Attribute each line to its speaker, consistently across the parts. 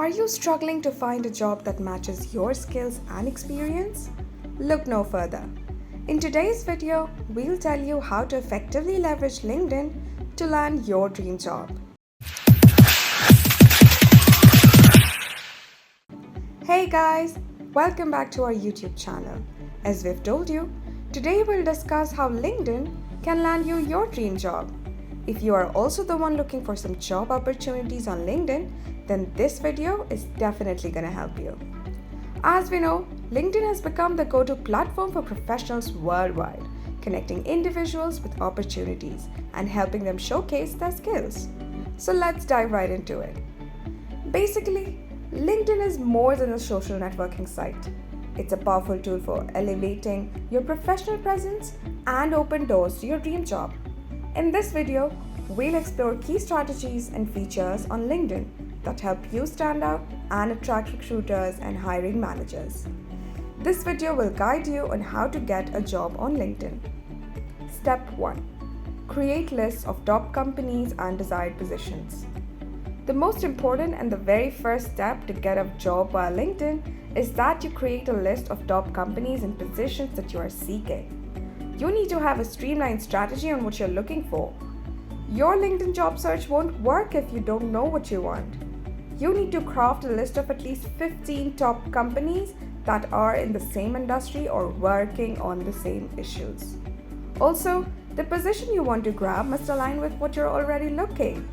Speaker 1: Are you struggling to find a job that matches your skills and experience? Look no further. In today's video, we'll tell you how to effectively leverage LinkedIn to land your dream job. Hey guys, welcome back to our YouTube channel. As we've told you, today we'll discuss how LinkedIn can land you your dream job. If you are also the one looking for some job opportunities on LinkedIn, then this video is definitely going to help you. As we know, LinkedIn has become the go-to platform for professionals worldwide, connecting individuals with opportunities and helping them showcase their skills. So let's dive right into it. Basically, LinkedIn is more than a social networking site. It's a powerful tool for elevating your professional presence and open doors to your dream job. In this video, we'll explore key strategies and features on LinkedIn that help you stand out and attract recruiters and hiring managers. This video will guide you on how to get a job on LinkedIn. Step 1. Create lists of top companies and desired positions. The most important and the very first step to get a job via LinkedIn is that you create a list of top companies and positions that you are seeking. You need to have a streamlined strategy on what you're looking for. Your LinkedIn job search won't work if you don't know what you want. You need to craft a list of at least 15 top companies that are in the same industry or working on the same issues. Also, the position you want to grab must align with what you're already looking.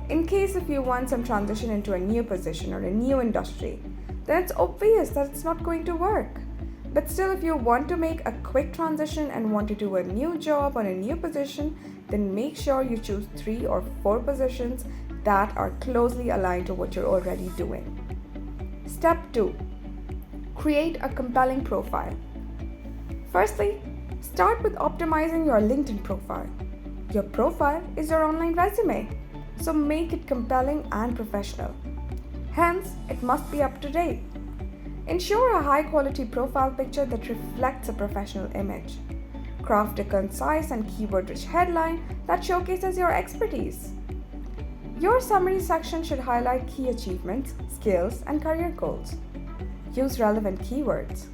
Speaker 1: In case if you want some transition into a new position or a new industry, then it's obvious that it's not going to work. But still, if you want to make a quick transition and want to do a new job on a new position, then make sure you choose 3 or 4 positions that are closely aligned to what you're already doing. Step 2. Create a compelling profile. Firstly, start with optimizing your LinkedIn profile. Your profile is your online resume, so make it compelling and professional. Hence, it must be up to date. Ensure a high-quality profile picture that reflects a professional image. Craft a concise and keyword-rich headline that showcases your expertise. Your summary section should highlight key achievements, skills, and career goals. Use relevant keywords.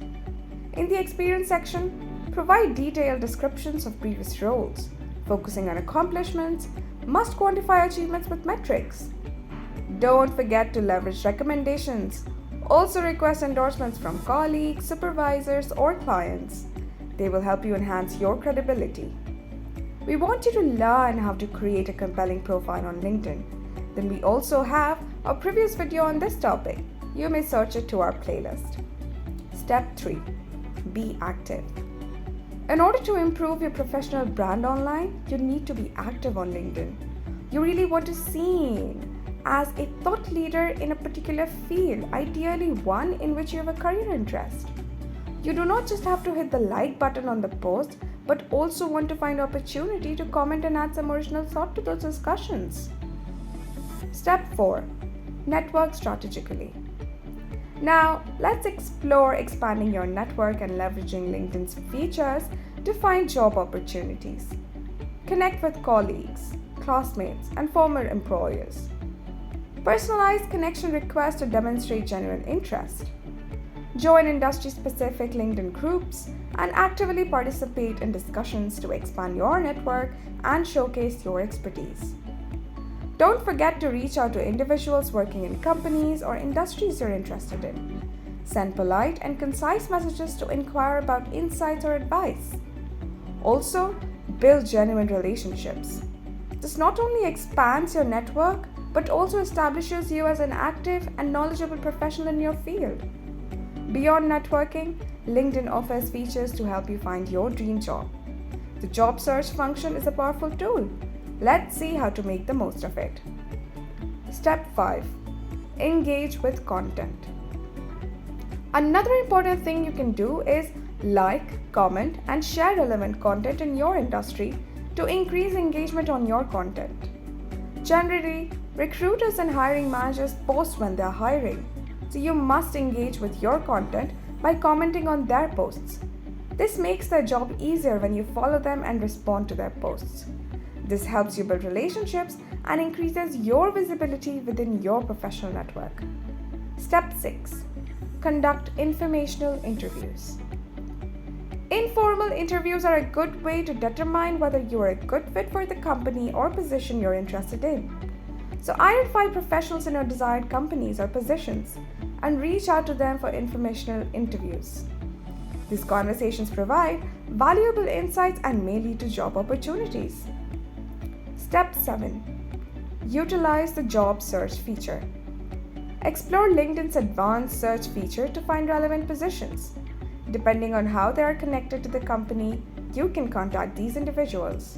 Speaker 1: In the experience section, provide detailed descriptions of previous roles, focusing on accomplishments, must quantify achievements with metrics. Don't forget to leverage recommendations. Also request endorsements from colleagues, supervisors, or clients. They will help you enhance your credibility. We want you to learn how to create a compelling profile on LinkedIn. Then we also have a previous video on this topic. You may search it to our playlist. Step 3. Be active. In order to improve your professional brand online, you need to be active on LinkedIn. You really want to be seen as a thought leader in a particular field, ideally one in which you have a career interest. You do not just have to hit the like button on the post, but also want to find opportunity to comment and add some original thought to those discussions. Step 4. Network strategically. Now, let's explore expanding your network and leveraging LinkedIn's features to find job opportunities. Connect with colleagues, classmates, and former employers. Personalize connection requests to demonstrate genuine interest. Join industry-specific LinkedIn groups and actively participate in discussions to expand your network and showcase your expertise. Don't forget to reach out to individuals working in companies or industries you're interested in. Send polite and concise messages to inquire about insights or advice. Also, build genuine relationships. This not only expands your network, but also establishes you as an active and knowledgeable professional in your field. Beyond networking, LinkedIn offers features to help you find your dream job. The job search function is a powerful tool. Let's see how to make the most of it. Step 5. Engage with content. Another important thing you can do is like, comment, and share relevant content in your industry to increase engagement on your content. Generally, recruiters and hiring managers post when they are hiring, so you must engage with your content by commenting on their posts. This makes their job easier when you follow them and respond to their posts. This helps you build relationships and increases your visibility within your professional network. Step 6. Conduct informational interviews. Informal interviews are a good way to determine whether you are a good fit for the company or position you're interested in. So identify professionals in your desired companies or positions and reach out to them for informational interviews. These conversations provide valuable insights and may lead to job opportunities. Step 7. Utilize the job search feature. Explore LinkedIn's advanced search feature to find relevant positions. Depending on how they are connected to the company, you can contact these individuals.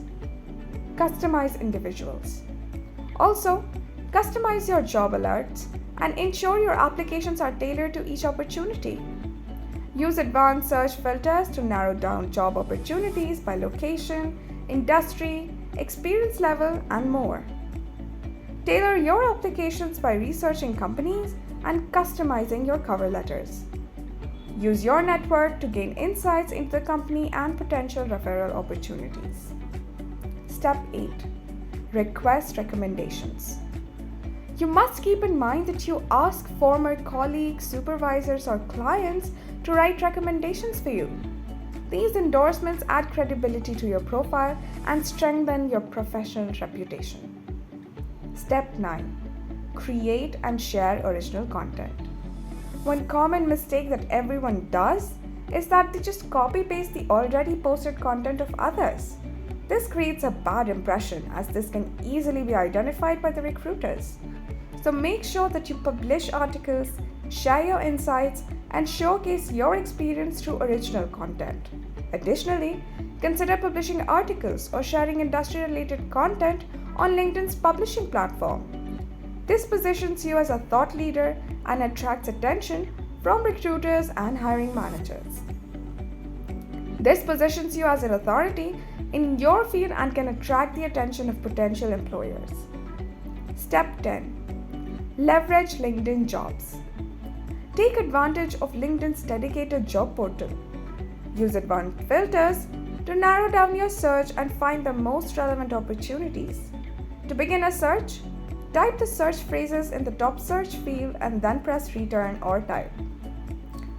Speaker 1: Customize individuals. Also, customize your job alerts and ensure your applications are tailored to each opportunity. Use advanced search filters to narrow down job opportunities by location, industry, experience level, and more. Tailor your applications by researching companies and customizing your cover letters. Use your network to gain insights into the company and potential referral opportunities. Step 8. Request recommendations. You must keep in mind that you ask former colleagues, supervisors, or clients to write recommendations for you. These endorsements add credibility to your profile and strengthen your professional reputation. Step 9. Create and share original content. One common mistake that everyone does is that they just copy-paste the already posted content of others. This creates a bad impression as this can easily be identified by the recruiters. So make sure that you publish articles, share your insights, and showcase your experience through original content. Additionally, consider publishing articles or sharing industry-related content on LinkedIn's publishing platform. This positions you as a thought leader and attracts attention from recruiters and hiring managers. This positions you as an authority in your field and can attract the attention of potential employers. Step 10. Leverage LinkedIn jobs. Take advantage of LinkedIn's dedicated job portal. Use advanced filters to narrow down your search and find the most relevant opportunities. To begin a search, type the search phrases in the top search field and then press return or type.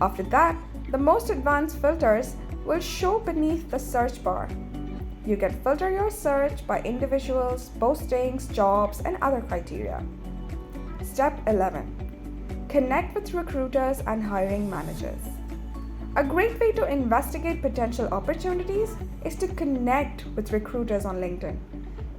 Speaker 1: After that, the most advanced filters will show beneath the search bar. You can filter your search by individuals, postings, jobs, and other criteria. Step 11. Connect with recruiters and hiring managers. A great way to investigate potential opportunities is to connect with recruiters on LinkedIn.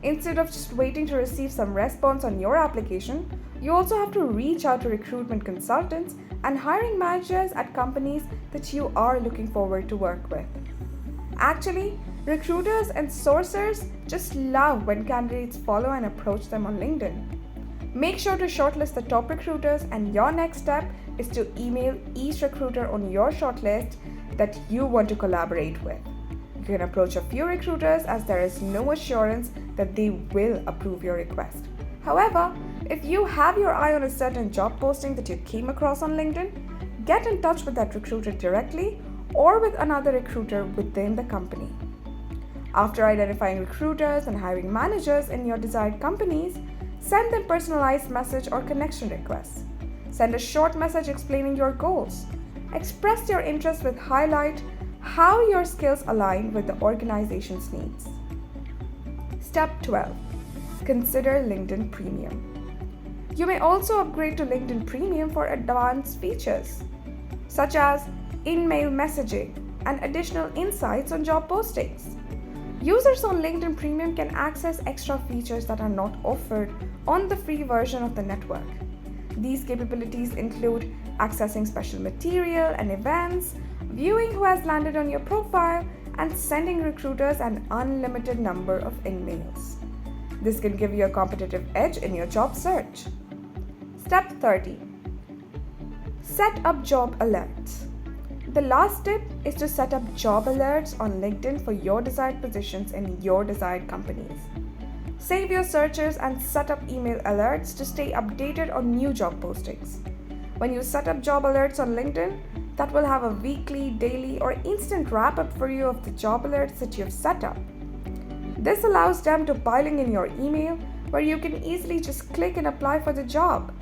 Speaker 1: Instead of just waiting to receive some response on your application, you also have to reach out to recruitment consultants and hiring managers at companies that you are looking forward to work with. Actually, recruiters and sourcers just love when candidates follow and approach them on LinkedIn. Make sure to shortlist the top recruiters, and your next step is to email each recruiter on your shortlist that you want to collaborate with. You can approach a few recruiters as there is no assurance that they will approve your request. However, if you have your eye on a certain job posting that you came across on LinkedIn, get in touch with that recruiter directly or with another recruiter within the company. After identifying recruiters and hiring managers in your desired companies, send them personalized message or connection requests. Send a short message explaining your goals. Express your interest with highlight how your skills align with the organization's needs. Step 12. Consider LinkedIn Premium. You may also upgrade to LinkedIn Premium for advanced features, such as in-mail messaging and additional insights on job postings. Users on LinkedIn Premium can access extra features that are not offered on the free version of the network. These capabilities include accessing special material and events, viewing who has landed on your profile, and sending recruiters an unlimited number of in-mails. This can give you a competitive edge in your job search. Step 30. Set up job alerts. The last tip is to set up job alerts on LinkedIn for your desired positions in your desired companies. Save your searches and set up email alerts to stay updated on new job postings. When you set up job alerts on LinkedIn, that will have a weekly, daily, or instant wrap-up for you of the job alerts that you've set up. This allows them to piling in your email where you can easily just click and apply for the job.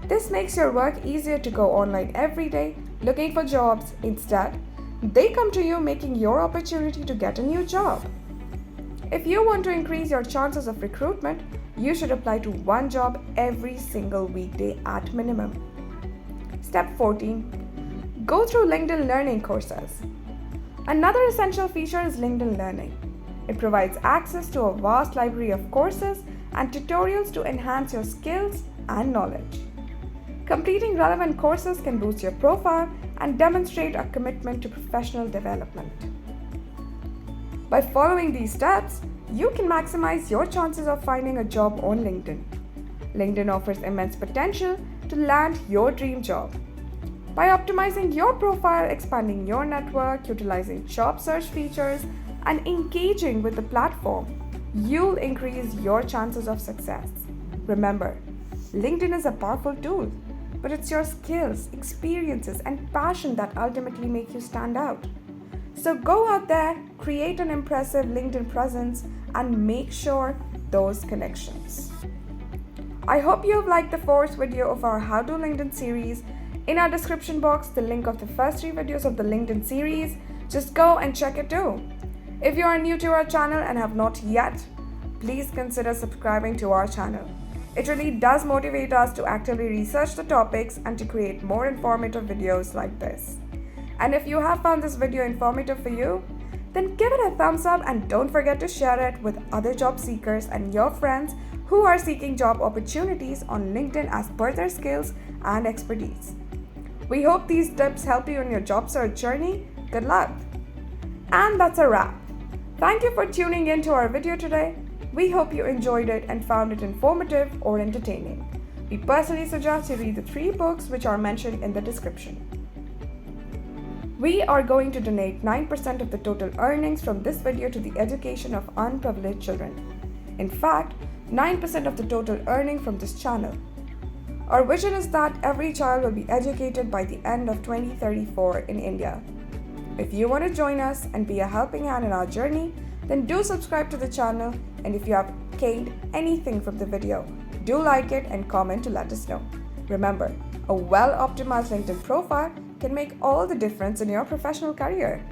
Speaker 1: This makes your work easier to go online every day looking for jobs. Instead, they come to you, making your opportunity to get a new job. If you want to increase your chances of recruitment, you should apply to one job every single weekday at minimum. Step 14. Go through LinkedIn Learning courses. Another essential feature is LinkedIn Learning. It provides access to a vast library of courses and tutorials to enhance your skills and knowledge. Completing relevant courses can boost your profile and demonstrate a commitment to professional development. By following these steps, you can maximize your chances of finding a job on LinkedIn. LinkedIn offers immense potential to land your dream job. By optimizing your profile, expanding your network, utilizing job search features, and engaging with the platform, you'll increase your chances of success. Remember, LinkedIn is a powerful tool, but it's your skills, experiences, and passion that ultimately make you stand out. So go out there, create an impressive LinkedIn presence, and make sure those connections. I hope you have liked the first video of our How to LinkedIn series. In our description box, the link of the first 3 videos of the LinkedIn series. Just go and check it too. If you are new to our channel and have not yet, please consider subscribing to our channel. It really does motivate us to actively research the topics and to create more informative videos like this. And if you have found this video informative for you, then give it a thumbs up and don't forget to share it with other job seekers and your friends who are seeking job opportunities on LinkedIn as per their skills and expertise. We hope these tips help you in your job search journey. Good luck! And that's a wrap. Thank you for tuning in to our video today. We hope you enjoyed it and found it informative or entertaining. We personally suggest you read the 3 books which are mentioned in the description. We are going to donate 9% of the total earnings from this video to the education of unprivileged children. In fact, 9% of the total earning from this channel. Our vision is that every child will be educated by the end of 2034 in India. If you want to join us and be a helping hand in our journey, then do subscribe to the channel, and if you have gained anything from the video, do like it and comment to let us know. Remember, a well-optimized LinkedIn profile can make all the difference in your professional career.